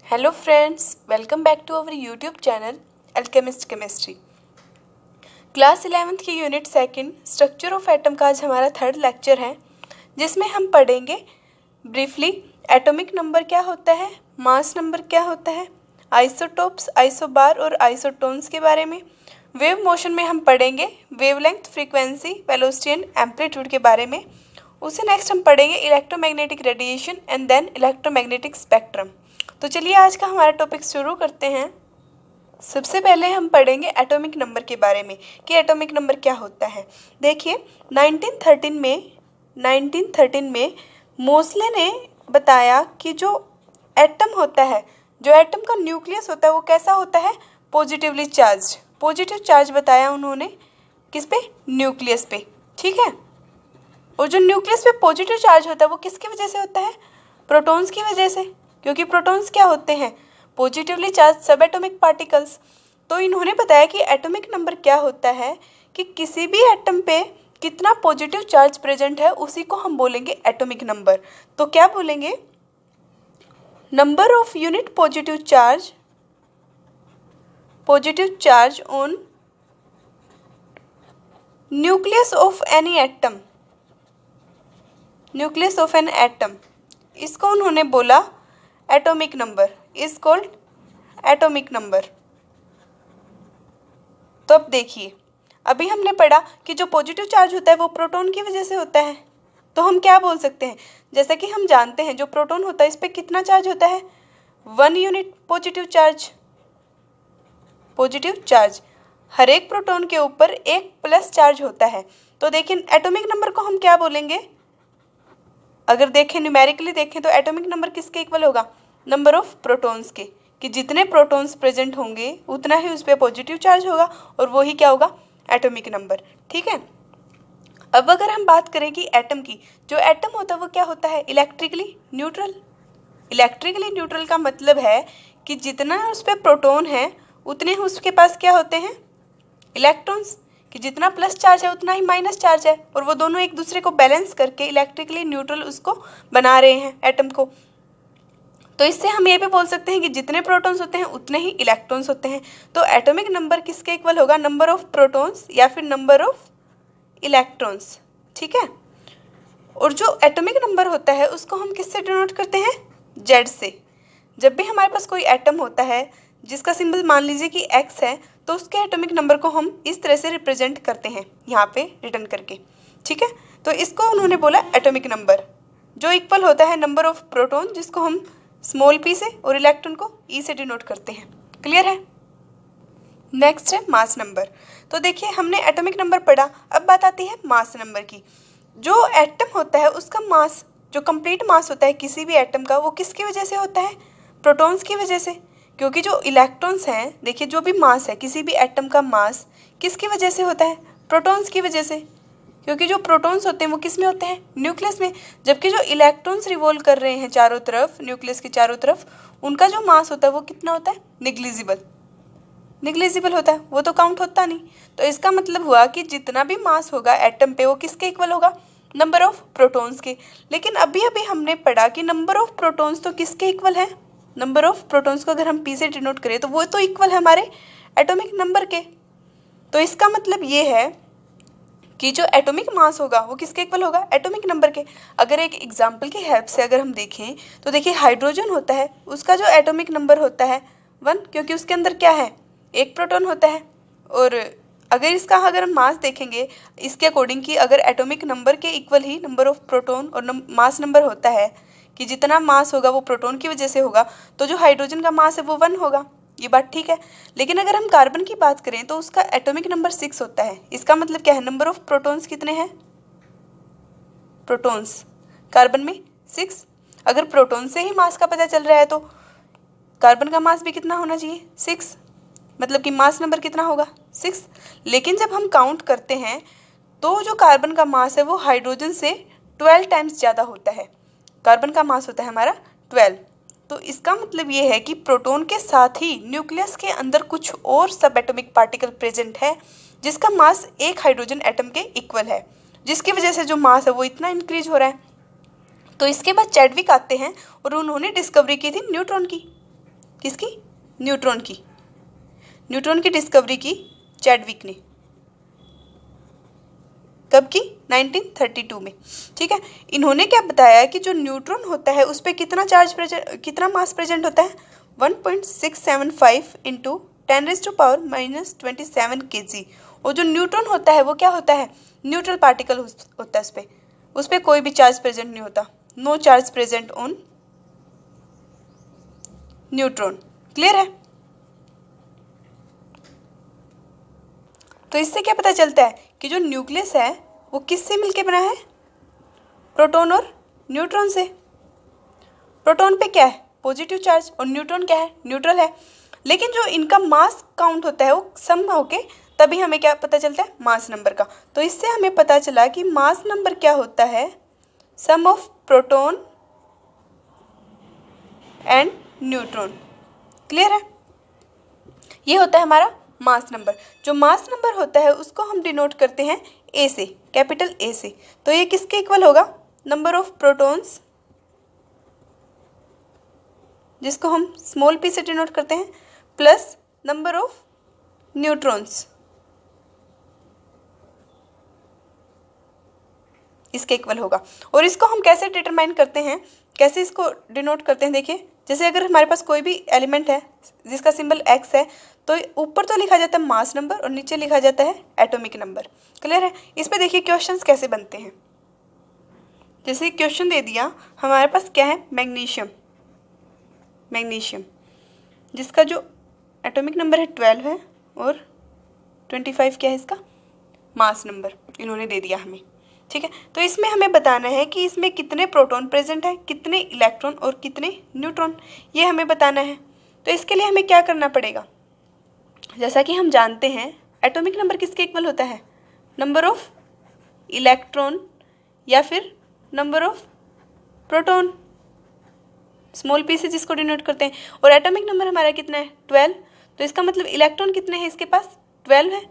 Hello friends, welcome back to our YouTube channel alchemist chemistry. Class 11th की unit second structure of atom का आज हमारा third lecture है, जिसमें हम पढ़ेंगे ब्रीफली एटॉमिक नंबर क्या होता है, मास नंबर क्या होता है, आइसोटोप्स, आइसोबार और आइसोटोन्स के बारे में। वेव मोशन में हम पढ़ेंगे wavelength, frequency, velocity and amplitude के बारे में। उससे नेक्स्ट हम पढ़ेंगे electromagnetic radiation and then electromagnetic spectrum. तो चलिए आज का हमारा टॉपिक शुरू करते हैं। सबसे पहले हम पढ़ेंगे एटॉमिक नंबर के बारे में कि एटॉमिक नंबर क्या होता है। देखिए 1913 में मोसले ने बताया कि जो एटम होता है, जो एटम का न्यूक्लियस होता है वो कैसा होता है, पॉजिटिवली चार्ज। पॉजिटिव चार्ज बताया उन्होंने किस पे, न्यूक्लियस पे, ठीक है। और जो न्यूक्लियस पे पॉजिटिव चार्ज होता है वो किसकी वजह से होता है, प्रोटॉन्स की वजह से, क्योंकि प्रोटॉन्स क्या होते हैं, पॉजिटिवली चार्ज सब एटॉमिक पार्टिकल्स। तो इन्होंने बताया कि एटॉमिक नंबर क्या होता है कि किसी भी एटम पे कितना पॉजिटिव चार्ज प्रेजेंट है उसी को हम बोलेंगे एटॉमिक नंबर। तो क्या बोलेंगे, number of unit positive charge on nucleus of any atom, nucleus of an atom, इसको उन्होंने बोला atomic number, is called atomic number. तो अब देखिए, अभी हमने पढ़ा कि जो पॉजिटिव चार्ज होता है वो प्रोटॉन की वजह से होता है। तो हम क्या बोल सकते हैं, जैसा कि हम जानते हैं जो प्रोटॉन होता है इस पे कितना चार्ज होता है, 1 unit positive charge. Positive charge, हर एक प्रोटॉन के ऊपर एक प्लस चार्ज होता है। तो देखिए एटॉमिक नंबर को हम क्या बोलेंगे, अगर देखें न्यूमेरिकली देखें तो एटॉमिक नंबर किसके इक्वल होगा, नंबर ऑफ प्रोटॉन्स के, कि जितने प्रोटॉन्स प्रेजेंट होंगे उतना ही उस पर पॉजिटिव चार्ज होगा और वो ही क्या होगा, एटॉमिक नंबर, ठीक है। अब अगर हम बात करें कि एटम की, जो एटम होता है वो क्या होता है, इलेक्ट्रिकली न्यूट्रल। इलेक्ट्रिकली न्यूट्रल का मतलब है कि जितना उस पर प्रोटॉन है उतने ही उसके पास क्या होते हैं, इलेक्ट्रॉन्स, कि जितना प्लस चार्ज है उतना ही माइनस चार्ज है, और वो दोनों एक दूसरे को बैलेंस करके इलेक्ट्रिकली न्यूट्रल उसको बना रहे हैं एटम को। तो इससे हम ये भी बोल सकते हैं कि जितने प्रोटॉन्स होते हैं उतने ही इलेक्ट्रॉन्स होते हैं। तो एटॉमिक नंबर किसके इक्वल होगा, नंबर ऑफ प्रोटॉन्स या फिर नंबर ऑफ इलेक्ट्रॉन्स, ठीक है। और जो एटॉमिक नंबर होता है उसको हम किससे डिनोट करते हैं, जेड से। जब भी हमारे पास कोई एटम होता है जिसका सिंबल मान लीजिए कि एक्स है, तो उसके एटॉमिक नंबर को हम इस तरह से रिप्रेजेंट करते हैं यहाँ पे रिटर्न करके, ठीक है। तो इसको उन्होंने बोला एटॉमिक नंबर, जो इक्वल होता है नंबर ऑफ प्रोटॉन, जिसको हम स्मॉल पी से, और इलेक्ट्रॉन को ई से डिनोट करते हैं। क्लियर है। नेक्स्ट है मास नंबर। तो देखिए हमने एटॉमिक नंबर पढ़ा, अब बात आती है मास नंबर की। जो एटम होता है उसका मास, जो कंप्लीट मास होता है किसी भी एटम का, वो किसकी वजह से होता है, प्रोटॉन्स की वजह से। क्योंकि जो इलेक्ट्रॉन्स हैं, देखिए जो भी मास है किसी भी एटम का मास किसकी वजह से होता है, प्रोटॉन्स की वजह से। क्योंकि जो प्रोटॉन्स होते हैं वो किस में होते हैं, न्यूक्लियस में, जबकि जो इलेक्ट्रॉन्स रिवॉल्व कर रहे हैं चारों तरफ, न्यूक्लियस के चारों तरफ, उनका जो मास होता है वो कितना होता है, निग्लिजिबल होता है, वो तो काउंट होता नहीं। तो इसका मतलब हुआ कि जितना भी मास होगा एटम पे वो किसके इक्वल होगा, नंबर ऑफ प्रोटॉन्स के। लेकिन अभी अभी हमने पढ़ा कि नंबर ऑफ प्रोटॉन्स तो किसके इक्वल है, नंबर ऑफ प्रोटॉन्स को अगर हम पी से डिनोट करें तो वो तो इक्वल है हमारे एटॉमिक नंबर के। तो इसका मतलब ये है कि जो एटॉमिक मास होगा वो किसके इक्वल होगा, एटॉमिक नंबर के। अगर एक एग्जांपल की हेल्प से अगर हम देखें तो देखिए हाइड्रोजन होता है, उसका जो एटॉमिक नंबर होता है 1, क्योंकि उसके अंदर क्या है, एक प्रोटॉन होता है। और अगर हम मास देखेंगे इसके अकॉर्डिंग कि अगर एटॉमिक नंबर के equal he number of proton और मास नंबर होता है, कि जितना मास होगा वो प्रोटॉन की वजह से होगा, तो जो हाइड्रोजन का मास है वो 1 होगा, ये बात ठीक है। लेकिन अगर हम कार्बन की बात करें तो उसका एटॉमिक नंबर 6 होता है। इसका मतलब क्या है, नंबर ऑफ प्रोटॉन्स कितने हैं, प्रोटॉन्स कार्बन में 6। अगर प्रोटॉन से ही मास का पता चल रहा है तो कार्बन का मास भी कितना होना चाहिए, 6, मतलब कि मास नंबर कितना होगा, 6। लेकिन जब हम काउंट करते हैं तो जो कार्बन का मास है वो हाइड्रोजन से 12 टाइम्स ज़्यादा होता है। कार्बन का मास होता है हमारा 12। तो इसका मतलब ये है कि प्रोटॉन के साथ ही न्यूक्लियस के अंदर कुछ और सब एटॉमिक पार्टिकल प्रेजेंट है जिसका मास एक हाइड्रोजन एटम के इक्वल है, जिसकी वजह से जो मास है वो इतना इंक्रीज हो रहा है। तो इसके बाद चैडविक आते हैं और उन्होंने डिस्कवरी की थी न्यूट्रॉन की। किसकी? न्यूट्रॉन की। न्यूट्रॉन की डिस्कवरी की चैडविक ने। कब की? 1932 में। ठीक है, इन्होंने क्या बताया कि जो न्यूट्रॉन होता है उस पर कितना मास प्रेजेंट होता है? 1.675 इंटू 10⁻⁻27 kg। और जो न्यूट्रॉन होता है वो क्या होता है? न्यूट्रल पार्टिकल होता है, उस पर कोई भी चार्ज प्रेजेंट नहीं होता। No charge present on neutron. Clear है? तो इससे क्या पता चलता है कि जो न्यूक्लियस है वो किससे मिलके बना है? प्रोटॉन और न्यूट्रॉन से। प्रोटॉन पे क्या है? पॉजिटिव चार्ज, और न्यूट्रॉन क्या है? न्यूट्रल है। लेकिन जो इनका मास काउंट होता है वो सम होके तभी हमें क्या पता चलता है? मास नंबर का। तो इससे हमें पता चला कि मास नंबर क्या होता है? Sum of proton and neutron. Clear है? ये होता है हमारा मास नंबर। जो मास नंबर होता है उसको हम डिनोट करते हैं ए से, कैपिटल ए से। तो ये किसके इक्वल होगा? नंबर ऑफ प्रोटॉन्स, जिसको हम स्मॉल पी से डिनोट करते हैं, प्लस नंबर ऑफ न्यूट्रॉन्स, इसके इक्वल होगा। और इसको हम कैसे डिटरमाइन करते हैं, कैसे इसको डिनोट करते हैं? देखिए, जैसे अगर हमारे पास कोई भी एलिमेंट है जिसका सिंबल एक्स है, तो ऊपर तो लिखा जाता है मास नंबर और नीचे लिखा जाता है एटॉमिक नंबर। क्लियर है? इस पे देखिए क्वेश्चंस कैसे बनते हैं। जैसे क्वेश्चन दे दिया हमारे पास क्या है? मैग्नीशियम, जिसका जो एटॉमिक नंबर है 12 है और 25 क्या है इसका? मास नंबर इन्होंने दे दिया हमें। ठीक है, तो इसमें हमें बताना है कि इसमें कितने प्रोटॉन प्रेजेंट है, कितने इलेक्ट्रॉन और कितने न्यूट्रॉन, ये हमें बताना है। तो इसके लिए हमें क्या करना पड़ेगा? जैसा कि हम जानते हैं एटॉमिक नंबर किसके इक्वल होता है? नंबर ऑफ इलेक्ट्रॉन या फिर number of proton, small P से जिसको डिनोट करते हैं। और एटॉमिक नंबर हमारा कितना है? 12। तो इसका मतलब इलेक्ट्रॉन कितने हैं इसके पास? 12 है।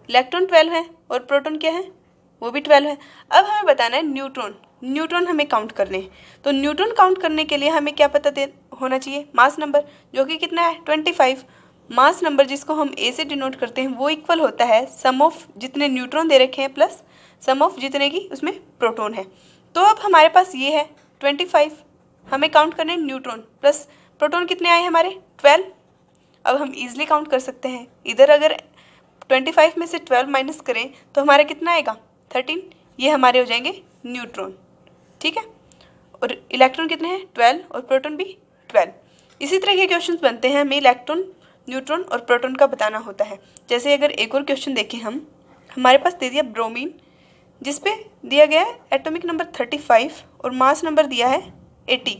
इलेक्ट्रॉन 12 है और प्रोटॉन क्या है? वो भी 12 है। अब हमें बताना है न्यूट्रॉन हमें काउंट करने हैं। तो न्यूट्रॉन काउंट करने के लिए हमें क्या पता होना चाहिए? मास नंबर, जो कि कितना है? 25। मास नंबर जिसको हम ए से डिनोट करते हैं वो इक्वल होता है सम ऑफ जितने न्यूट्रॉन दे रखे हैं प्लस सम ऑफ जितने की उसमें प्रोटॉन है। तो अब हमारे पास ये है 25, हमें काउंट करने न्यूट्रॉन प्लस प्रोटॉन कितने आए हमारे? 12। अब हम इजीली काउंट कर सकते हैं। इधर अगर 25 में से 12 माइनस करें तो हमारा कितना आएगा? 13। ये हमारे हो जाएंगे न्यूट्रॉन। ठीक है, और इलेक्ट्रॉन कितने हैं? 12 और प्रोटॉन भी 12। इसी तरह के क्वेश्चन बनते हैं, हमें इलेक्ट्रॉन, न्यूट्रॉन और प्रोटॉन का बताना होता है। जैसे अगर एक और क्वेश्चन देखें हम, हमारे पास दे दिया ब्रोमीन, जिसपे दिया गया है एटॉमिक नंबर 35 और मास नंबर दिया है 80।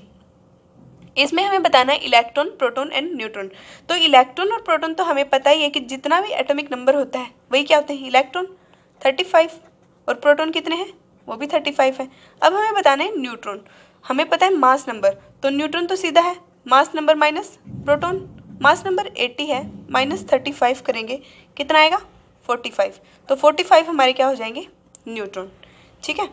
इसमें हमें बताना है इलेक्ट्रॉन, प्रोटॉन एंड न्यूट्रॉन। तो इलेक्ट्रॉन और प्रोटॉन तो हमें पता ही है कि जितना भी एटॉमिक नंबर होता है वही क्या होते हैं? इलेक्ट्रॉन 35 और प्रोटॉन कितने हैं? वो भी 35 है। अब हमें बताना है न्यूट्रॉन। हमें पता है मास नंबर, तो न्यूट्रॉन तो सीधा है mass number minus proton. Mass number 80 है, माइनस 35 करेंगे कितना आएगा? 45। तो 45 हमारे क्या हो जाएंगे? न्यूट्रॉन। ठीक है,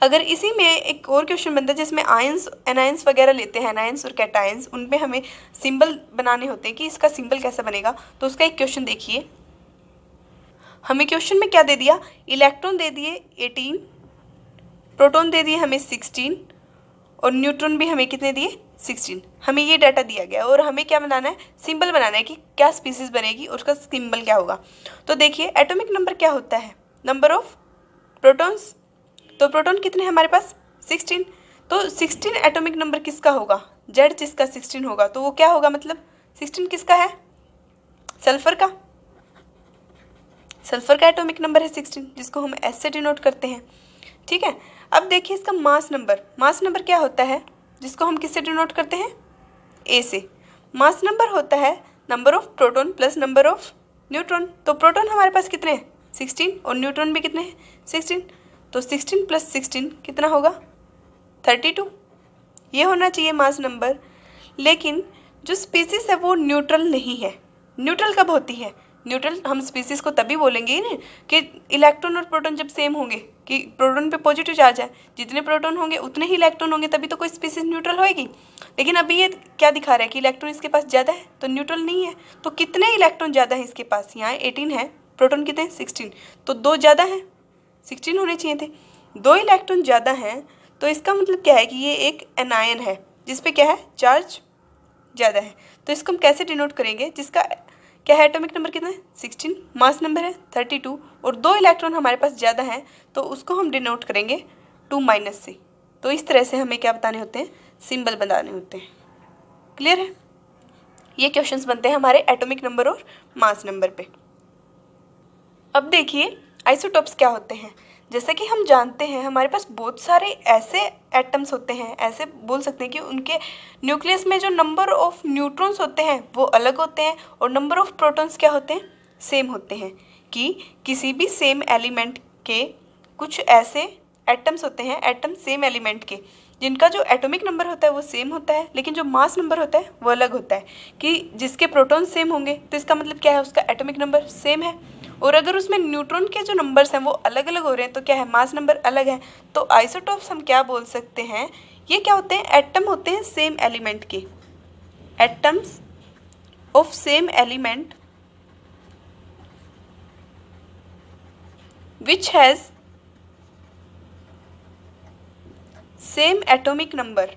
अगर इसी में एक और क्वेश्चन बनता है जिसमें आयंस, एनायंस वगैरह लेते हैं, एनायंस और कैटायंस, उन पे हमें सिंबल बनाने होते हैं कि इसका सिंबल कैसा बनेगा। तो उसका एक क्वेश्चन देखिए, हमें क्वेश्चन में क्या दे दिया? इलेक्ट्रॉन दे दिए 18, प्रोटॉन दे दिए हमें 16 और न्यूट्रॉन भी हमें कितने दिए? 16। हमें ये डाटा दिया गया और हमें क्या बनाना है? सिंबल बनाना है कि क्या स्पीसीज बनेगी और उसका सिंबल क्या होगा। तो देखिए एटॉमिक नंबर क्या होता है? Number of protons. तो प्रोटॉन कितने हैं हमारे पास? 16। तो 16 एटॉमिक नंबर किसका होगा? जेड जिसका 16 होगा तो वो क्या होगा? मतलब 16 किसका है? सल्फर का। सल्फर का एटॉमिक नंबर है 16, जिसको हम एस से डिनोट करते हैं। ठीक है, अब देखिए इसका मास नंबर। मास नंबर क्या होता है जिसको हम किससे डिनोट करते हैं? ए से। मास नंबर होता है number of proton plus number of neutron. तो प्रोटॉन हमारे पास कितने हैं? 16 और न्यूट्रॉन भी कितने हैं? 16। तो 16 प्लस 16 कितना होगा? 32। ये होना चाहिए मास नंबर। लेकिन जो स्पीसीज है वो न्यूट्रल नहीं है। न्यूट्रल कब होती है? न्यूट्रल हम स्पीसीज को तभी बोलेंगे ना कि इलेक्ट्रॉन और प्रोटॉन जब सेम होंगे, कि प्रोटॉन पे पॉजिटिव चार्ज है, जितने प्रोटॉन होंगे उतने ही इलेक्ट्रॉन होंगे, तभी तो कोई स्पीसीज न्यूट्रल होएगी। लेकिन अभी ये क्या दिखा रहा है कि इलेक्ट्रॉन इसके पास ज़्यादा है तो न्यूट्रल नहीं है। तो कितने इलेक्ट्रॉन ज़्यादा है इसके पास, यहाँ 18 है, प्रोटॉन कितने 16, तो 2 ज़्यादा हैं, 16 होने चाहिए थे, 2 इलेक्ट्रॉन ज़्यादा हैं। तो इसका मतलब क्या है कि ये एक एनायन है जिसपे क्या है, चार्ज ज़्यादा है। तो इसको हम कैसे डिनोट करेंगे, जिसका क्या है, एटॉमिक नंबर कितना है 16, मास नंबर है 32 और 2 इलेक्ट्रॉन हमारे पास ज़्यादा हैं, तो उसको हम डिनोट करेंगे 2 से। तो इस तरह से हमें क्या बताने होते हैं, सिंबल बनाने होते हैं। क्लियर है? ये क्वेश्चंस बनते हैं हमारे एटॉमिक नंबर और मास नंबर पे। अब देखिए आइसोटोप्स क्या होते हैं। जैसा कि हम जानते हैं हमारे पास बहुत सारे ऐसे एटम्स होते हैं, ऐसे बोल सकते हैं कि उनके न्यूक्लियस में जो नंबर ऑफ न्यूट्रॉन्स होते हैं वो अलग होते हैं और नंबर ऑफ प्रोटॉन्स क्या होते हैं, सेम होते हैं। कि किसी भी सेम एलिमेंट के कुछ ऐसे एटम्स होते हैं, एटम सेम एलिमेंट के, जिनका जो एटॉमिक नंबर होता है वो सेम होता है, लेकिन जो मास नंबर होता है वो अलग होता है। कि जिसके प्रोटॉन सेम होंगे तो इसका मतलब क्या है, उसका एटॉमिक नंबर सेम है। और अगर उसमें न्यूट्रॉन के जो नंबर्स हैं वो अलग अलग हो रहे हैं तो क्या है, मास नंबर अलग है। तो आइसोटोप्स हम क्या बोल सकते हैं, ये क्या होते हैं, एटम होते हैं सेम एलिमेंट के, atoms of same element which has same atomic number,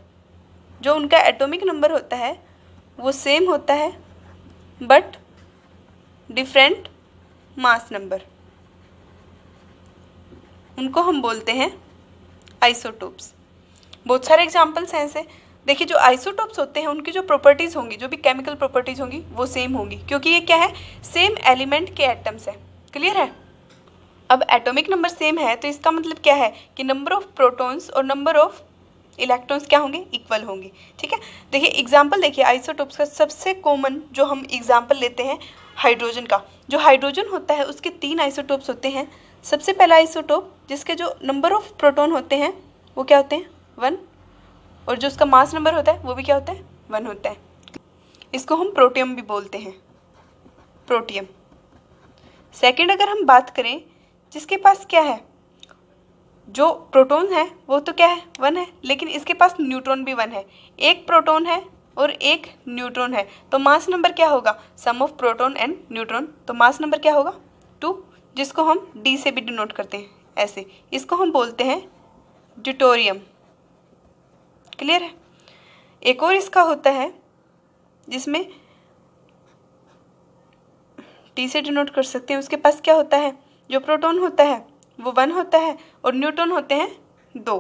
जो उनका एटॉमिक नंबर होता है वो सेम होता है बट डिफरेंट मास नंबर, उनको हम बोलते हैं आइसोटोप्स। बहुत सारे एग्जांपल्स हैं ऐसे। देखिए जो आइसोटोप्स होते हैं उनकी जो प्रॉपर्टीज़ होंगी, जो भी केमिकल प्रॉपर्टीज़ होंगी वो सेम होंगी, क्योंकि ये क्या है, सेम एलिमेंट के एटम्स हैं। क्लियर है? अब एटॉमिक नंबर सेम है तो इसका मतलब क्या है कि नंबर ऑफ प्रोटॉन्स और नंबर ऑफ इलेक्ट्रॉन्स क्या होंगे, इक्वल होंगे। ठीक है, देखिए एग्जाम्पल देखिए आइसोटोप्स का सबसे कॉमन जो हम एग्जाम्पल लेते हैं हाइड्रोजन का। जो हाइड्रोजन होता है उसके 3 आइसोटोप्स होते हैं। सबसे पहला आइसोटोप जिसके जो नंबर ऑफ प्रोटॉन होते हैं वो क्या होते हैं, 1, और जो उसका मास नंबर होता है वो भी क्या होता है, 1 होता है। इसको हम प्रोटियम भी बोलते हैं, प्रोटियम। सेकेंड अगर हम बात करें जिसके पास क्या है, जो प्रोटॉन है वो तो क्या है, 1 है, लेकिन इसके पास न्यूट्रॉन भी 1 है। एक प्रोटॉन है और एक न्यूट्रॉन है, तो मास नंबर क्या होगा, सम ऑफ प्रोटॉन एंड न्यूट्रॉन, तो मास नंबर क्या होगा 2, जिसको हम डी से भी डिनोट करते हैं ऐसे। इसको हम बोलते हैं ड्यूटेरियम। क्लियर है? एक और इसका होता है जिसमें टी से डिनोट कर सकते हैं। उसके पास क्या होता है, जो प्रोटॉन होता है वो 1 होता है और न्यूट्रॉन होते हैं 2,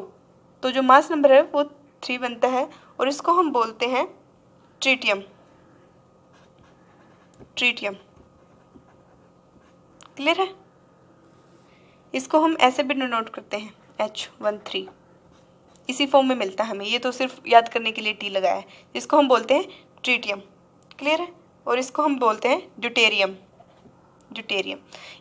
तो जो मास नंबर है वो 3 बनता है और इसको हम बोलते हैं ट्रिटियम। ट्रिटियम। क्लियर है? इसको हम ऐसे भी डिनोट करते हैं H13, इसी फॉर्म में मिलता है हमें, ये तो सिर्फ याद करने के लिए टी लगाया है। इसको हम बोलते हैं ट्रिटियम। क्लियर है? और इसको हम बोलते हैं ड्यूटेरियम। ड्यूटेरियम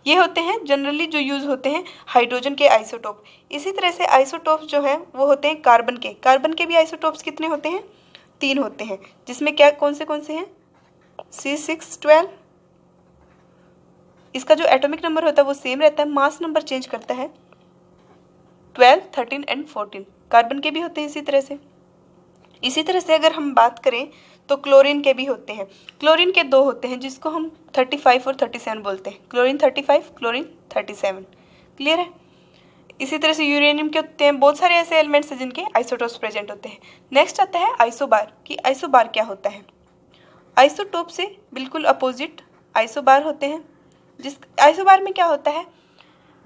ये होते हैं जनरली जो यूज़ होते हैं हाइड्रोजन के आइसोटोप। इसी तरह से आइसोटोप्स जो हैं वो होते हैं कार्बन के। कार्बन के भी आइसोटोप्स कितने होते हैं, 3 होते हैं, जिसमें क्या कौन से हैं, C612। इसका जो एटॉमिक नंबर होता है वो सेम रहता है, मास नंबर चेंज करता है, 12, 13 एंड 14। कार्बन के भी होते हैं इसी तरह से। इसी तरह से अगर हम बात करें तो क्लोरीन के भी होते हैं। क्लोरीन के 2 होते हैं जिसको हम 35 और 37 बोलते हैं, क्लोरीन 35, क्लोरीन 37। क्लियर है? इसी तरह से यूरेनियम के होते हैं। बहुत सारे ऐसे एलिमेंट्स हैं जिनके आइसोटोप्स प्रेजेंट होते हैं। नेक्स्ट आता है आइसोबार, कि आइसोबार क्या होता है। आइसोटोप से बिल्कुल अपोजिट आइसोबार होते हैं। जिस आइसोबार में क्या होता है,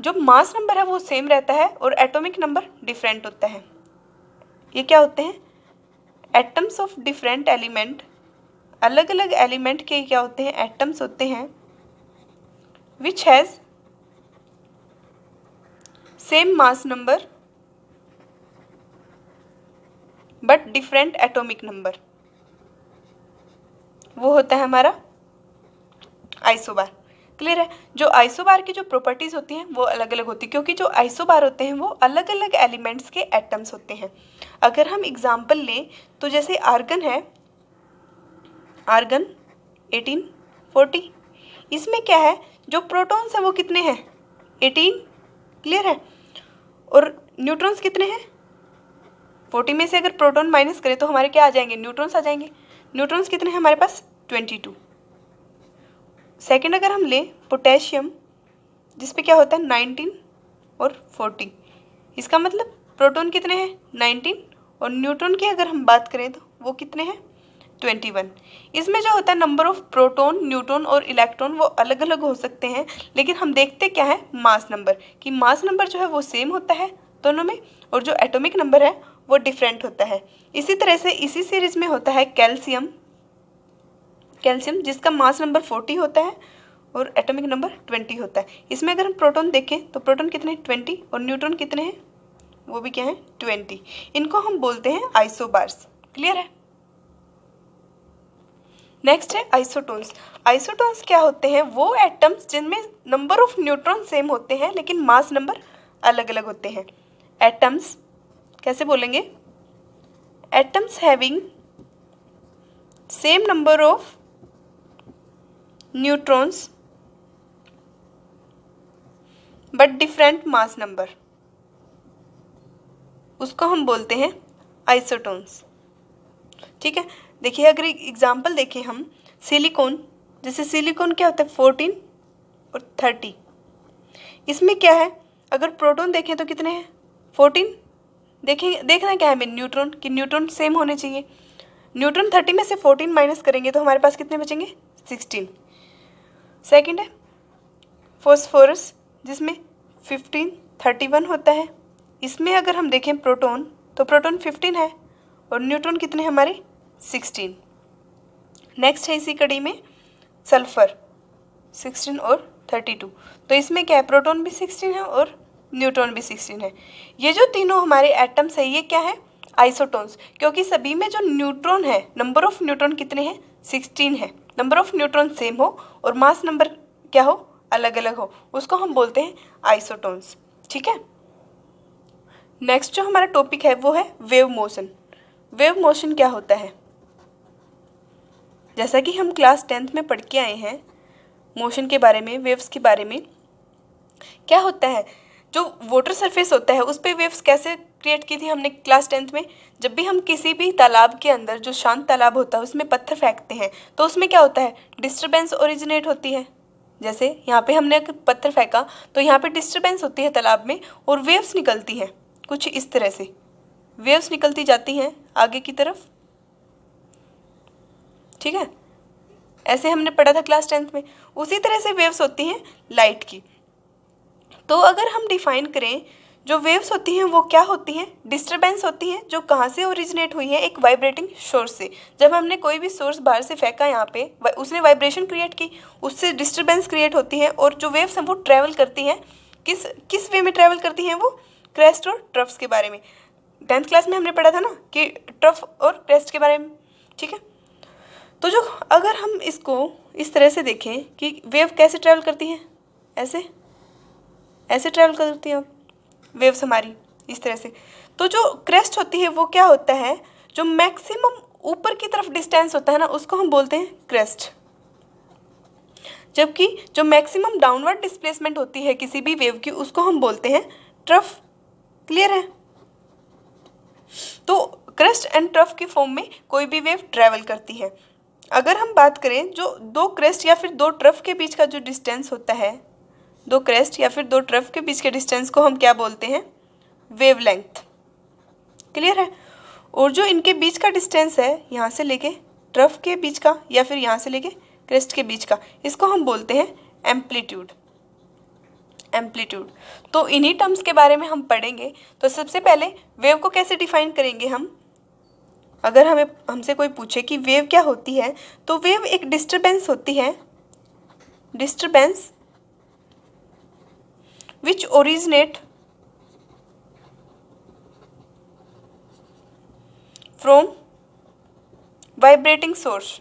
जो मास नंबर है वो सेम रहता है और एटॉमिक नंबर डिफरेंट होता है। ये क्या होते हैं, एटम्स ऑफ डिफरेंट एलिमेंट, अलग अलग एलिमेंट के क्या होते हैं, एटम्स होते हैं, which has same mass number but different atomic number, वो होता है हमारा आइसोबार। क्लियर है? जो आइसोबार की जो प्रॉपर्टीज होती हैं वो अलग अलग होती है, क्योंकि जो आइसोबार होते हैं वो अलग अलग एलिमेंट्स के एटम्स होते हैं। अगर हम एग्जाम्पल लें तो जैसे आर्गन है, आर्गन 1840, इसमें क्या है, जो प्रोटॉन्स है वो कितने हैं, 18, क्लियर है, और न्यूट्रॉन्स कितने हैं, 40 में से अगर प्रोटॉन माइनस करें तो हमारे क्या आ जाएंगे, न्यूट्रॉन्स आ जाएंगे। न्यूट्रॉन्स कितने हैं हमारे पास, 22। सेकंड अगर हम लें पोटेशियम, जिसपे क्या होता है 19 और 40, इसका मतलब प्रोटॉन कितने हैं 19, और न्यूट्रॉन की अगर हम बात करें तो वो कितने हैं 21। इसमें जो होता है नंबर ऑफ प्रोटॉन, न्यूट्रॉन और इलेक्ट्रॉन वो अलग अलग हो सकते हैं, लेकिन हम देखते क्या है मास नंबर, कि मास नंबर जो है वो सेम होता है दोनों में, और जो एटॉमिक नंबर है वो डिफरेंट होता है। इसी तरह से इसी सीरीज में होता है कैल्शियम, जिसका मास नंबर 40 होता है और एटॉमिक नंबर 20 होता है। इसमें अगर हम प्रोटॉन देखें तो प्रोटॉन कितने हैं 20, और न्यूट्रॉन कितने हैं, वो भी क्या है 20। इनको हम बोलते हैं आइसोबार्स, क्लियर है। नेक्स्ट है आइसोटोन्स। आइसोटोन्स क्या होते हैं, वो एटम्स जिनमें नंबर ऑफ न्यूट्रॉन सेम होते हैं लेकिन मास नंबर अलग अलग होते हैं। एटम्स कैसे बोलेंगे, atoms having same number of neutrons but different mass number, उसको हम बोलते हैं आइसोटोन्स, ठीक है। देखिए अगर एग्जाम्पल देखें हम, सिलिकॉन, जैसे सिलिकॉन क्या होता है 14 और 30, इसमें क्या है अगर प्रोटॉन देखें तो कितने हैं 14, देखना क्या है हमें न्यूट्रॉन, कि न्यूट्रॉन सेम होने चाहिए। न्यूट्रॉन 30 में से 14 माइनस करेंगे तो हमारे पास कितने बचेंगे 16। सेकंड है फॉस्फोरस, जिसमें 15 31 होता है। इसमें अगर हम देखें प्रोटॉन तो प्रोटॉन 15 है और न्यूट्रॉन कितने हमारे 16। नेक्स्ट है इसी कड़ी में सल्फर, 16 और 32, तो इसमें क्या है प्रोटॉन भी 16 है और न्यूट्रॉन भी 16 है। ये जो तीनों हमारे एटम्स है ये क्या है आइसोटोन्स, क्योंकि सभी में जो न्यूट्रॉन है नंबर ऑफ न्यूट्रॉन कितने हैं 16 है, नंबर ऑफ न्यूट्रॉन सेम हो और मास नंबर क्या हो अलग अलग हो, उसको हम बोलते हैं आइसोटोन्स, ठीक है। नेक्स्ट जो हमारा टॉपिक है वो है वेव मोशन। वेव मोशन क्या होता है, जैसा कि हम क्लास 10th में पढ़ के आए हैं मोशन के बारे में, वेव्स के बारे में, क्या होता है जो वाटर सरफेस होता है उस पर वेव्स कैसे क्रिएट की थी हमने क्लास 10th में। जब भी हम किसी भी तालाब के अंदर, जो शांत तालाब होता है उसमें पत्थर फेंकते हैं तो उसमें क्या होता है डिस्टर्बेंस ओरिजिनेट होती है। जैसे यहाँ पे हमने अगर पत्थर फेंका तो यहाँ पे डिस्टर्बेंस होती है तालाब में और वेव्स निकलती हैं, कुछ इस तरह से वेव्स निकलती जाती हैं आगे की तरफ, ठीक है। ऐसे हमने पढ़ा था क्लास 10th में। उसी तरह से वेव्स होती हैं लाइट की। तो अगर हम डिफाइन करें, जो वेव्स होती हैं वो क्या होती हैं, डिस्टर्बेंस होती हैं जो कहाँ से ओरिजिनेट हुई है, एक वाइब्रेटिंग सोर्स से। जब हमने कोई भी सोर्स बाहर से फेंका यहाँ पे, उसने वाइब्रेशन क्रिएट की, उससे डिस्टर्बेंस क्रिएट होती है, और जो वेव्स हैं वो ट्रैवल करती हैं, किस वे में ट्रैवल करती हैं, वो क्रेस्ट और ट्रफ्स के बारे में 10th क्लास में हमने पढ़ा था ना कि ट्रफ और क्रेस्ट के बारे में, ठीक है। तो जो अगर हम इसको इस तरह से देखें कि वेव कैसे ट्रैवल करती हैं, ऐसे ट्रैवल करती हैं वेव्स हमारी इस तरह से। तो जो क्रेस्ट होती है वो क्या होता है, जो मैक्सिमम ऊपर की तरफ डिस्टेंस होता है ना उसको हम बोलते हैं क्रेस्ट, जबकि जो मैक्सिमम डाउनवर्ड डिस्प्लेसमेंट होती है किसी भी वेव की उसको हम बोलते हैं ट्रफ, क्लियर है। तो क्रेस्ट एंड ट्रफ की फॉर्म में कोई भी वेव ट्रैवल करती है। अगर हम बात करें जो दो क्रेस्ट या फिर दो ट्रफ के बीच का जो डिस्टेंस होता है, दो क्रेस्ट या फिर दो ट्रफ के बीच के डिस्टेंस को हम क्या बोलते हैं वेवलेंथ, क्लियर है। और जो इनके बीच का डिस्टेंस है यहाँ से लेके ट्रफ के बीच का या फिर यहाँ से लेके क्रेस्ट के बीच का, इसको हम बोलते हैं एम्पलीट्यूड। तो इन्हीं टर्म्स के बारे में हम पढ़ेंगे। तो सबसे पहले वेव को कैसे डिफाइन करेंगे हम, अगर हमसे कोई पूछे कि वेव क्या होती है, तो वेव एक डिस्टर्बेंस होती है, disturbance which originate from vibrating source.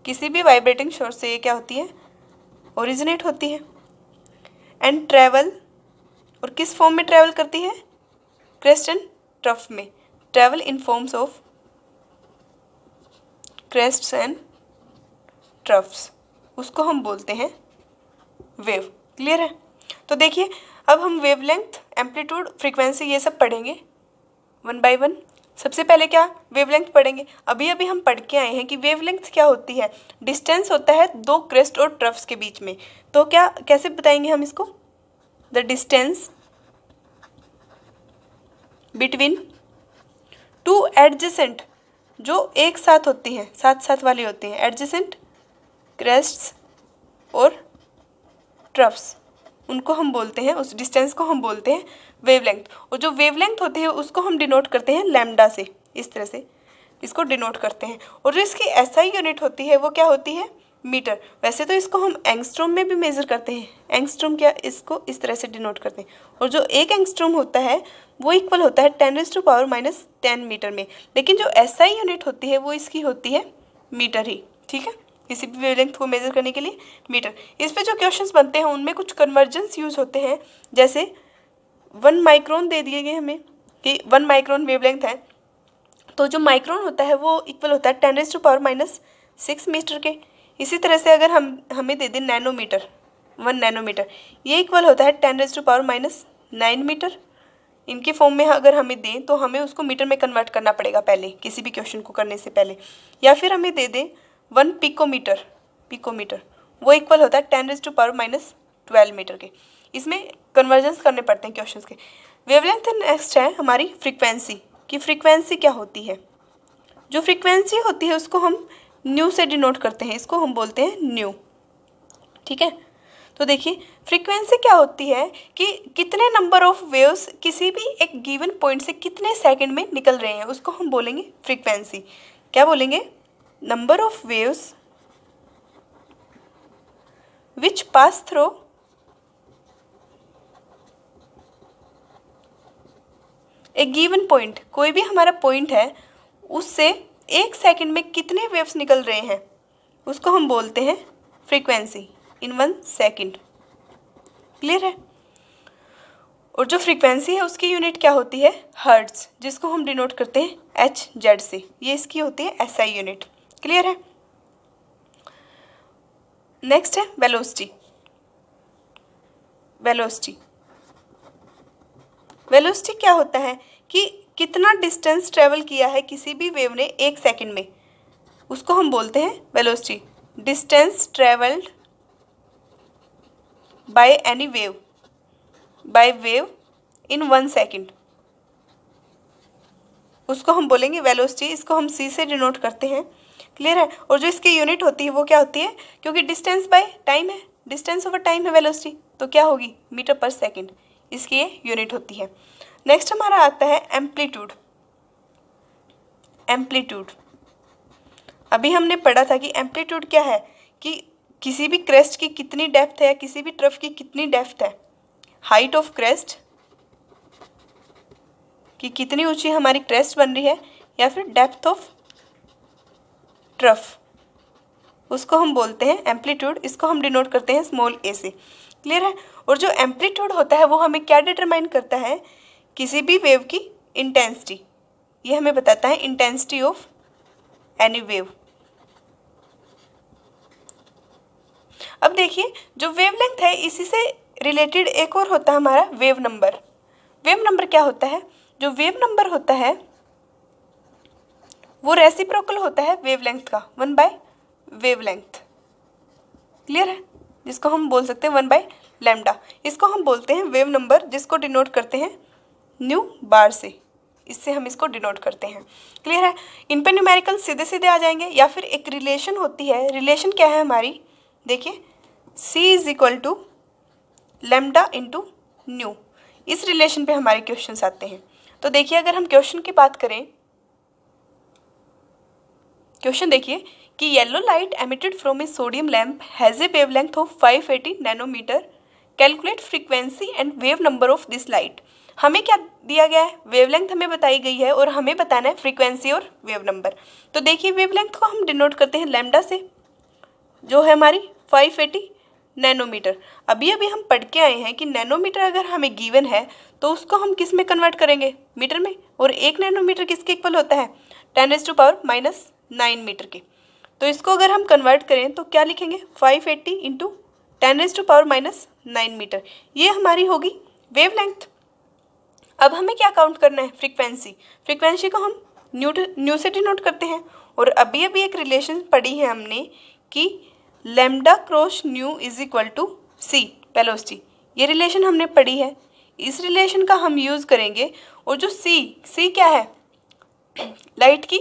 किसी भी वाइब्रेटिंग सोर्स से ये क्या होती है ओरिजिनेट होती है, एंड ट्रैवल, और किस फॉर्म में ट्रैवल करती है क्रेस्ट एंड ट्रफ में, travel in forms of crests and troughs, उसको हम बोलते हैं वेव। क्लियर है? तो देखिए अब हम वेवलेंथ, एम्पलीट्यूड, फ्रीक्वेंसी ये सब पढ़ेंगे वन बाय वन। सबसे पहले क्या वेवलेंथ पढ़ेंगे। अभी अभी हम पढ़ के आए हैं कि वेवलेंथ क्या होती है, डिस्टेंस होता है दो क्रेस्ट और ट्रफ्स के बीच में। तो क्या कैसे बताएंगे हम इसको, the distance between two adjacent, जो एक साथ होती हैं, साथ साथ वाली होती हैं, एडजेसेंट क्रेस्ट्स और ट्रफ्स, उनको हम बोलते हैं, उस डिस्टेंस को हम बोलते हैं वेवलेंथ। और जो वेवलेंथ होती है उसको हम डिनोट करते हैं लैम्डा से, इस तरह से इसको डिनोट करते हैं। और जो इसकी एसआई यूनिट होती है वो क्या होती है, मीटर। वैसे तो इसको हम एंगस्ट्रॉम में भी मेजर करते हैं, एंगस्ट्रॉम क्या, इसको इस तरह से डिनोट करते हैं। और जो एक एंगस्ट्रॉम होता है वो इक्वल होता है 10⁻⁻10 मीटर में, लेकिन जो एसआई यूनिट होती है वो इसकी होती है मीटर ही। ठीक है, किसी भी वेवलेंथ को मेजर करने के लिए मीटर। इस पे जो क्वेश्चंस बनते हैं उनमें कुछ कन्वर्जन्स यूज होते हैं, जैसे 1 माइक्रोन दे दिए गए हमें कि 1 माइक्रोन वेवलेंथ है, तो जो माइक्रोन होता है वो इक्वल होता है 10⁻⁻6 मीटर के। इसी तरह से अगर हमें दे दें नैनोमीटर, 1 नैनोमीटर, ये इक्वल होता है 10⁻⁹ मीटर। इनके फॉर्म में अगर हमें दें तो हमें उसको मीटर में कन्वर्ट करना पड़ेगा पहले, किसी भी क्वेश्चन को करने से पहले। या फिर हमें दे दें 1 पिकोमीटर, वो इक्वल होता है 10⁻12 मीटर के। इसमें कन्वर्जन्स करने पड़ते हैं क्वेश्चंस के। वेवलेंथ नेक्स्ट है हमारी फ्रीक्वेंसी, कि फ्रीक्वेंसी क्या होती है। जो फ्रीक्वेंसी होती है उसको हम न्यू से डिनोट करते हैं, इसको हम बोलते हैं न्यू। ठीक है, तो देखिए फ्रीक्वेंसी क्या होती है कि कितने नंबर ऑफ वेव्स किसी भी एक गिवन पॉइंट से कितने सेकंड में निकल रहे हैं, उसको हम बोलेंगे फ्रीक्वेंसी। क्या बोलेंगे, number of waves which pass through a given point, कोई भी हमारा पॉइंट है उससे एक सेकंड में कितने वेव्स निकल रहे हैं उसको हम बोलते हैं फ्रीक्वेंसी इन 1 सेकंड। क्लियर है? और जो फ्रीक्वेंसी है उसकी यूनिट क्या होती है, हर्ट्ज, जिसको हम डिनोट करते हैं HZ से। ये इसकी होती है SI यूनिट। क्लियर है? नेक्स्ट है वेलोसिटी। वेलोसिटी क्या होता है कि कितना डिस्टेंस ट्रेवल किया है किसी भी वेव ने एक सेकंड में, उसको हम बोलते हैं velocity. Distance travelled by any wave, by wave in 1 second, उसको हम बोलेंगे वेलोसिटी। इसको हम C से डिनोट करते हैं। क्लियर है? और जो इसकी यूनिट होती है वो क्या होती है, क्योंकि डिस्टेंस बाय टाइम है, डिस्टेंस ओवर टाइम है वेलोसिटी, तो क्या होगी, मीटर पर सेकंड, इसकी ये यूनिट होती है। नेक्स्ट हमारा आता है एम्पलीट्यूड। अभी हमने पढ़ा था कि एम्पलीट्यूड क्या है, कि किसी भी क्रेस्ट की कितनी डेप्थ है या किसी भी ट्रफ की कितनी डेप्थ है, हाइट ऑफ क्रेस्ट, कि कितनी ऊंची हमारी क्रेस्ट बन रही है, या फिर डेप्थ ऑफ ट्रफ, उसको हम बोलते हैं एम्पलीट्यूड। इसको हम डिनोट करते हैं स्मॉल a से। क्लियर है? और जो एम्पलीट्यूड होता है वो हमें क्या डिटरमाइन करता है, किसी भी वेव की इंटेंसिटी। ये हमें बताता है इंटेंसिटी ऑफ एनी वेव। अब देखिए जो वेवलेंथ है इसी से रिलेटेड एक और होता है हमारा वेव नंबर। वेव नंबर क्या होता है, जो वेव नंबर होता है वो रेसिप्रोकल होता है वेवलेंथ का, 1 बाय वेवलेंथ। क्लियर है? जिसको हम बोल सकते हैं 1 बाय लैम्डा। इसको हम बोलते हैं वेव नंबर, जिसको डिनोट करते हैं न्यू बार से, इससे हम इसको डिनोट करते हैं। क्लियर है? इन पे न्यूमेरिकल सीधे सीधे आ जाएंगे, या फिर एक रिलेशन होती है। रिलेशन क्या है हमारी, देखिए C is equal to lambda into nu. इस रिलेशन पे हमारे क्वेश्चंस आते हैं। तो देखिए अगर हम क्वेश्चन की बात करें, क्वेश्चन देखिए कि yellow light emitted from a sodium lamp has a wavelength of 580 nanometre, calculate frequency and wave number of this light. हमें क्या दिया गया है, वेवलेंथ हमें बताई गई है और हमें बताना है फ्रीक्वेंसी और वेव नंबर। तो देखिए वेवलेंथ को हम डिनोट करते हैं लैम्डा से, जो है हमारी 580 नैनोमीटर। अभी हम पढ़ के आए हैं कि नैनोमीटर अगर हमें गिवन है तो उसको हम किस में कन्वर्ट करेंगे, मीटर में। और 1 नैनोमीटर किसके इक्वल होता है, 10⁻⁹ मीटर के। तो इसको अगर हम कन्वर्ट करें तो क्या लिखेंगे, 580 इंटू 10⁻⁻9 मीटर, ये हमारी होगी वेवलेंथ। अब हमें क्या काउंट करना है, फ्रीक्वेंसी। फ्रीक्वेंसी को हम न्यू से डिनोट करते हैं। और अभी अभी एक रिलेशन पढ़ी है हमने कि lambda cross nu is equal to c velocity, ये रिलेशन हमने पढ़ी है। इस रिलेशन का हम यूज़ करेंगे। और जो सी क्या है, लाइट की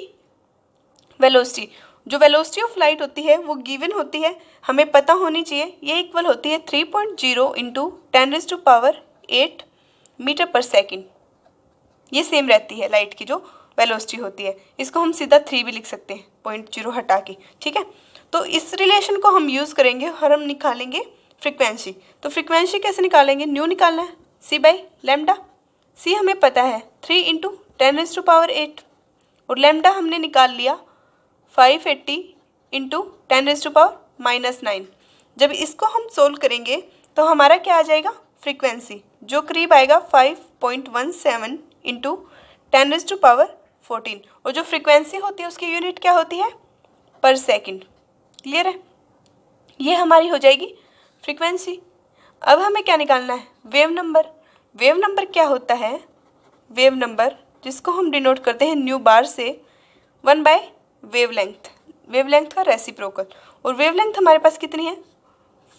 वेलोसिटी। जो वेलोसिटी ऑफ लाइट होती है वो गिवन होती है, हमें पता होनी चाहिए। ये इक्वल होती है 3.0 इंटू 10⁸ मीटर पर सेकेंड। ये सेम रहती है लाइट की जो वेलोसिटी होती है। इसको हम सीधा 3 भी लिख सकते हैं 0.0 हटा के, ठीक है। तो इस रिलेशन को हम यूज़ करेंगे और हम निकालेंगे फ्रीक्वेंसी। तो फ्रीक्वेंसी कैसे निकालेंगे, न्यू निकालना है, सी बाई लैम्डा। सी हमें पता है 3 इंटू 10⁸ और लैम्डा हमने निकाल लिया 580 इंटू 10⁻⁻9। जब इसको हम सोल्व करेंगे तो हमारा क्या आ जाएगा, फ्रीक्वेंसी, जो करीब आएगा 5.17 इंटू 10⁻14। और जो फ्रीक्वेंसी होती है उसकी यूनिट क्या होती है, पर सेकंड। क्लियर है, ये हमारी हो जाएगी फ्रीक्वेंसी। अब हमें क्या निकालना है, वेव नंबर। वेव नंबर क्या होता है, वेव नंबर जिसको हम डिनोट करते हैं न्यू बार से 1 बाय वेवलेंथ, वेवलेंथ का रेसिप्रोकल। और वेवलेंथ हमारे पास कितनी है,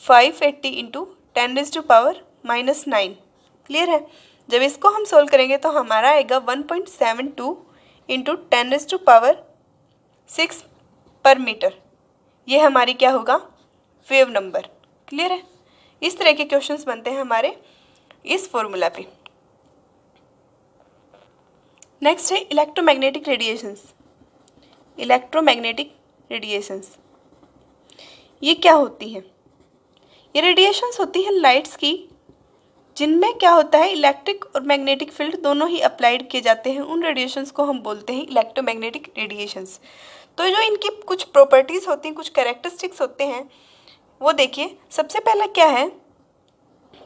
580 इंटू 10⁻⁻9। क्लियर है, जब इसको हम सोल्व करेंगे तो हमारा आएगा 1.72 इंटू 10⁻6 पर मीटर। ये हमारी क्या होगा, वेव नंबर। क्लियर है, इस तरह के क्वेश्चंस बनते हैं हमारे इस फॉर्मूला पे। नेक्स्ट है इलेक्ट्रोमैग्नेटिक रेडिएशंस। इलेक्ट्रोमैग्नेटिक रेडिएशंस ये क्या होती हैं, ये रेडिएशंस होती हैं लाइट्स की, जिनमें क्या होता है, इलेक्ट्रिक और मैग्नेटिक फील्ड दोनों ही अप्लाइड किए जाते हैं। उन रेडिएशंस को हम बोलते हैं इलेक्ट्रोमैग्नेटिक रेडिएशंस। तो जो इनकी कुछ प्रॉपर्टीज़ होती हैं, कुछ कैरेक्टरिस्टिक्स होते हैं, वो देखिए। सबसे पहला क्या है,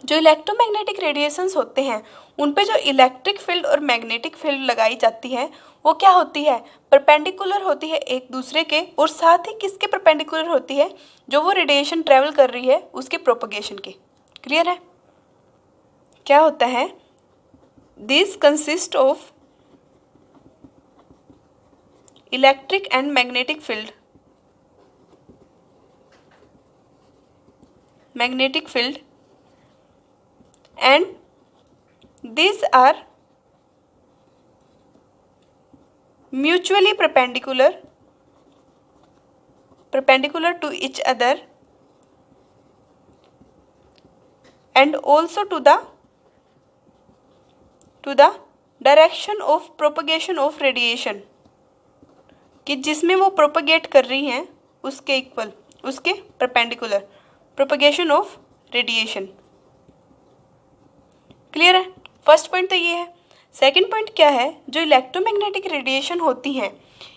जो इलेक्ट्रोमैग्नेटिक रेडिएशंस होते हैं उन पे जो इलेक्ट्रिक फील्ड और मैग्नेटिक फील्ड लगाई जाती है वो क्या होती है, परपेंडिकुलर होती है एक दूसरे के। और साथ ही किसके परपेंडिकुलर होती है, जो वो रेडिएशन ट्रेवल कर रही है उसके प्रोपगेशन के। क्लियर है, क्या होता है, this consist of electric and magnetic field, magnetic field and these are mutually perpendicular to each other and also to the direction of propagation of radiation, कि जिसमें वो प्रोपगेट कर रही हैं उसके इक्वल, उसके perpendicular propagation of radiation. Clear है, first point तो ये है। सेकंड पॉइंट क्या है, जो इलेक्ट्रोमैग्नेटिक रेडिएशन होती हैं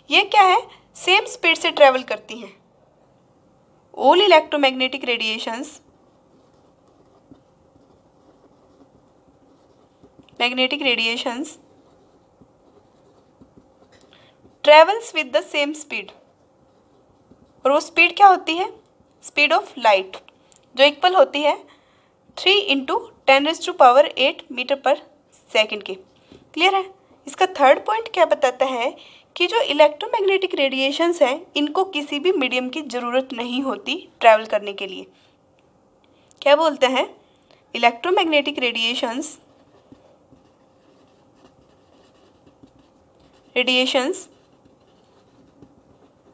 ये क्या है, सेम स्पीड से ट्रेवल करती हैं। All electromagnetic radiations, magnetic radiations travels with the same speed. और वो स्पीड क्या होती है, स्पीड ऑफ लाइट, जो इक्वल होती है 3 इंटू 10⁸ मीटर पर सेकेंड के। क्लियर है, इसका थर्ड पॉइंट क्या बताता है कि जो इलेक्ट्रोमैग्नेटिक रेडिएशंस हैं इनको किसी भी मीडियम की ज़रूरत नहीं होती ट्रैवल करने के लिए। क्या बोलते हैं, electromagnetic radiations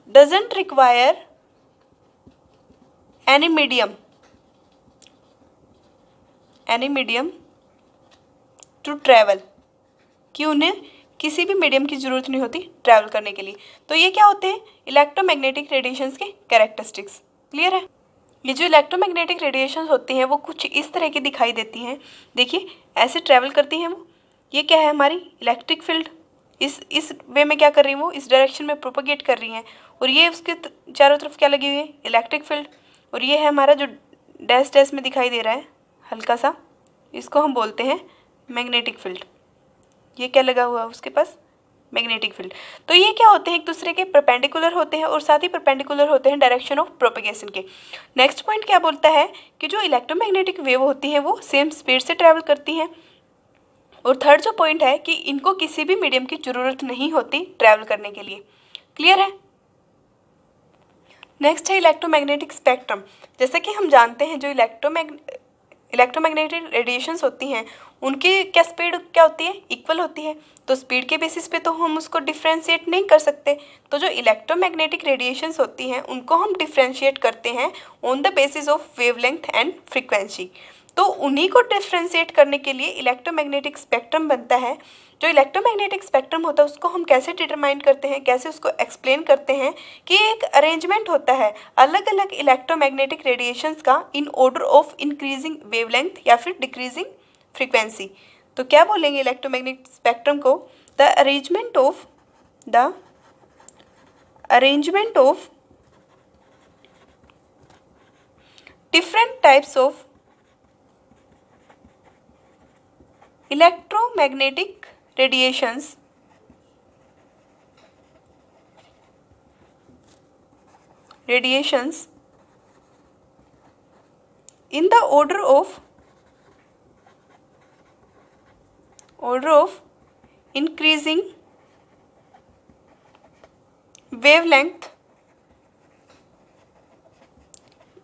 doesn't require any medium to travel, कि उन्हें किसी भी मीडियम की ज़रूरत नहीं होती ट्रैवल करने के लिए। तो ये क्या होते हैं, इलेक्ट्रोमैग्नेटिक रेडिएशंस के कैरेक्टरिस्टिक्स। क्लियर है, ये जो इलेक्ट्रोमैग्नेटिक रेडिएशंस होती हैं वो कुछ इस तरह की दिखाई देती हैं। देखिए ऐसे ट्रैवल करती हैं वो, ये क्या है हमारी इलेक्ट्रिक फील्ड, इस वे में क्या कर रही हैं वो, इस डायरेक्शन में प्रोपगेट कर रही हैं। और ये उसके चारों तरफ क्या लगी हुई है, इलेक्ट्रिक फील्ड। और ये है हमारा जो डैश डैश में दिखाई दे रहा है हल्का सा, इसको हम बोलते हैं मैग्नेटिक फील्ड। ये क्या लगा हुआ है उसके पास, मैग्नेटिक फील्ड। तो ये क्या होते हैं, एक दूसरे के परपेंडिकुलर होते हैं और साथ ही परपेंडिकुलर होते हैं डायरेक्शन ऑफ प्रोपेगेशन के। नेक्स्ट पॉइंट क्या बोलता है कि जो इलेक्ट्रोमैग्नेटिक वेव होती है वो सेम स्पीड से ट्रैवल करती हैं। और थर्ड जो पॉइंट है कि इनको किसी भी मीडियम की जरूरत नहीं होती ट्रैवल करने के लिए। क्लियर है। नेक्स्ट है इलेक्ट्रोमैग्नेटिक स्पेक्ट्रम। जैसा कि हम जानते हैं जो इलेक्ट्रोमैग्नेटिक रेडिएशंस होती हैं उनकी क्या स्पीड क्या होती है, इक्वल होती है। तो स्पीड के बेसिस पे तो हम उसको डिफ्रेंशिएट नहीं कर सकते। तो जो इलेक्ट्रोमैग्नेटिक रेडिएशंस होती हैं उनको हम डिफ्रेंशिएट करते हैं on the basis of wavelength and frequency. तो उन्हीं को डिफ्रेंशिएट करने के लिए इलेक्ट्रोमैग्नेटिक स्पेक्ट्रम बनता है। जो इलेक्ट्रोमैग्नेटिक स्पेक्ट्रम होता है उसको हम कैसे डिटरमाइन करते हैं, कैसे उसको एक्सप्लेन करते हैं कि एक अरेंजमेंट होता है अलग अलग इलेक्ट्रोमैग्नेटिक रेडिएशंस का in order of increasing wavelength या फिर डिक्रीजिंग फ्रीक्वेंसी। तो क्या बोलेंगे इलेक्ट्रोमैग्नेटिक स्पेक्ट्रम को, the arrangement of different types of electromagnetic radiations in the order of increasing wavelength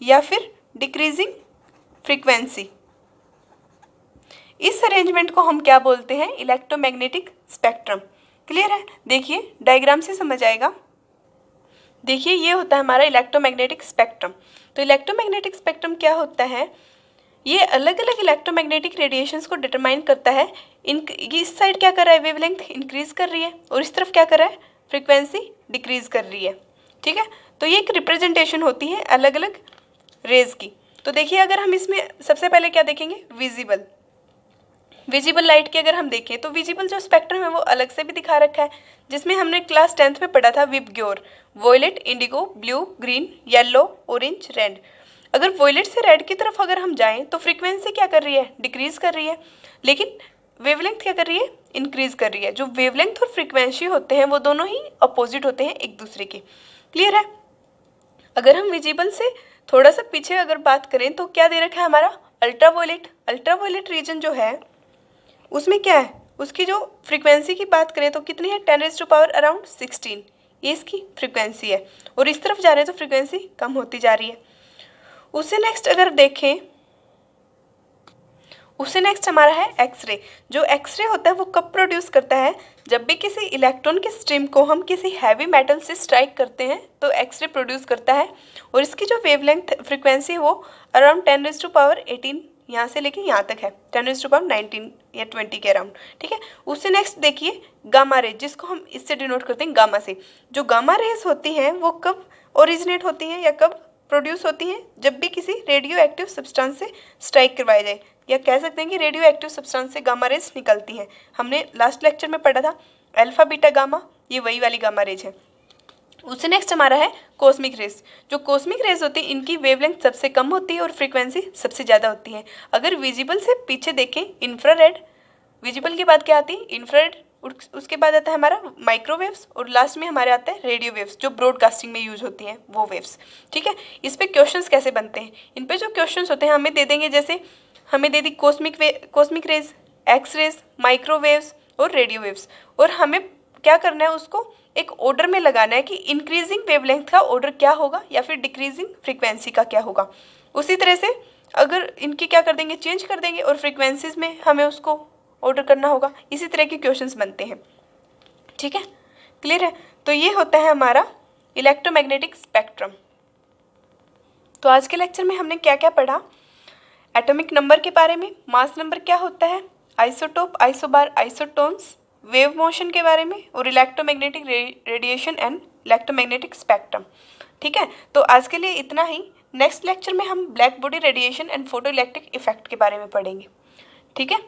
या फिर डिक्रीजिंग फ्रीक्वेंसी। इस अरेंजमेंट को हम क्या बोलते हैं, इलेक्ट्रोमैग्नेटिक स्पेक्ट्रम। क्लियर है। देखिए डायग्राम से समझ आएगा। देखिए ये होता है हमारा इलेक्ट्रोमैग्नेटिक स्पेक्ट्रम। तो इलेक्ट्रोमैग्नेटिक स्पेक्ट्रम क्या होता है, ये अलग अलग इलेक्ट्रोमैग्नेटिक रेडिएशंस को डिटरमाइन करता है। इस साइड क्या कर रहा है, वेवलेंथ इंक्रीज कर रही है और इस तरफ क्या कर रहा है, फ्रीक्वेंसी डिक्रीज कर रही है। ठीक है। तो ये एक रिप्रेजेंटेशन होती है अलग अलग रेज की। तो देखिए अगर हम इसमें सबसे पहले क्या देखेंगे, विजिबल लाइट की अगर हम देखें तो विजिबल जो स्पेक्ट्रम है वो अलग से भी दिखा रखा है, जिसमें हमने क्लास 10th में पढ़ा था VIBGYOR, violet, indigo, blue, green, yellow, orange, red. अगर वॉयलेट से रेड की तरफ अगर हम जाएं तो फ्रीक्वेंसी क्या कर रही है, डिक्रीज कर रही है, लेकिन वेवलेंथ क्या कर रही है, इंक्रीज कर रही है। जो वेवलेंथ और फ्रीक्वेंसी होते हैं वो दोनों ही अपोजिट होते हैं एक दूसरे के। क्लियर है। अगर हम विजिबल से थोड़ा सा पीछे अगर बात करें तो क्या दे रखा है हमारा, अल्ट्रावॉयलेट रीजन जो है उसमें क्या है, उसकी जो फ्रीक्वेंसी की बात करें तो कितनी है, 10⁻16 ये इसकी फ्रीक्वेंसी है। और इस तरफ जा रहे हैं तो फ्रीक्वेंसी कम होती जा रही है। उससे नेक्स्ट अगर देखें, उससे नेक्स्ट हमारा है एक्सरे। जो एक्सरे होता है वो कब प्रोड्यूस करता है, जब भी किसी इलेक्ट्रॉन की स्ट्रीम को हम किसी हैवी मेटल से स्ट्राइक करते हैं तो एक्सरे प्रोड्यूस करता है। और इसकी जो वेवलेंथ फ्रीक्वेंसी है वो अराउंड 10⁻18 यहाँ से लेके यहाँ तक है, 10⁻19 या 20 के अराउंड। ठीक है। उससे नेक्स्ट देखिए गामा रे, जिसको हम इससे डिनोट करते हैं गामा से। जो गामा रेज होती हैं वो कब ओरिजिनेट होती हैं या कब प्रोड्यूस होती हैं, जब भी किसी रेडियो एक्टिव सब्सटेंस से स्ट्राइक करवाई जाए, या कह सकते हैं कि रेडियो एक्टिव सब्सटेंस से गामा रेज निकलती हैं। हमने लास्ट लेक्चर में पढ़ा था अल्फा बीटा गामा, ये वही वाली गामा रेज है। उससे नेक्स्ट हमारा है कॉस्मिक रेज। जो कॉस्मिक रेज होती है इनकी वेवलेंथ सबसे कम होती है और फ्रीक्वेंसी सबसे ज़्यादा होती है। अगर विजिबल से पीछे देखें इंफ्रारेड, विजिबल के बाद क्या आती है, इंफ्रारेड, उसके बाद आता है हमारा माइक्रोवेव्स और लास्ट में हमारे आता है रेडियो वेव्स, जो ब्रॉडकास्टिंग में यूज होती हैं वो वेव्स। ठीक है। इस पे क्वेश्चंस कैसे बनते हैं, इन पे जो क्वेश्चंस होते हैं हमें दे देंगे, जैसे हमें दे दी cosmic rays, x rays, microwaves और रेडियो वेव्स, और हमें क्या करना है, उसको एक ऑर्डर में लगाना है कि इंक्रीजिंग वेवलेंथ का ऑर्डर क्या होगा या फिर डिक्रीजिंग फ्रीक्वेंसी का क्या होगा। उसी तरह से अगर इनकी क्या कर देंगे, चेंज कर देंगे और फ्रीक्वेंसीज में हमें उसको ऑर्डर करना होगा। इसी तरह के क्वेश्चंस बनते हैं। ठीक है। क्लियर है। तो ये होता है हमारा इलेक्ट्रोमैग्नेटिक स्पेक्ट्रम। तो आज के लेक्चर में हमने क्या क्या पढ़ा, एटॉमिक नंबर के बारे में, मास नंबर क्या होता है, isotope, isobar, isotones, wave motion के बारे में, और electromagnetic radiation and electromagnetic spectrum. ठीक है। तो आज के लिए इतना ही। नेक्स्ट लेक्चर में हम black body radiation and photo electric effect के बारे में पढ़ेंगे। ठीक है।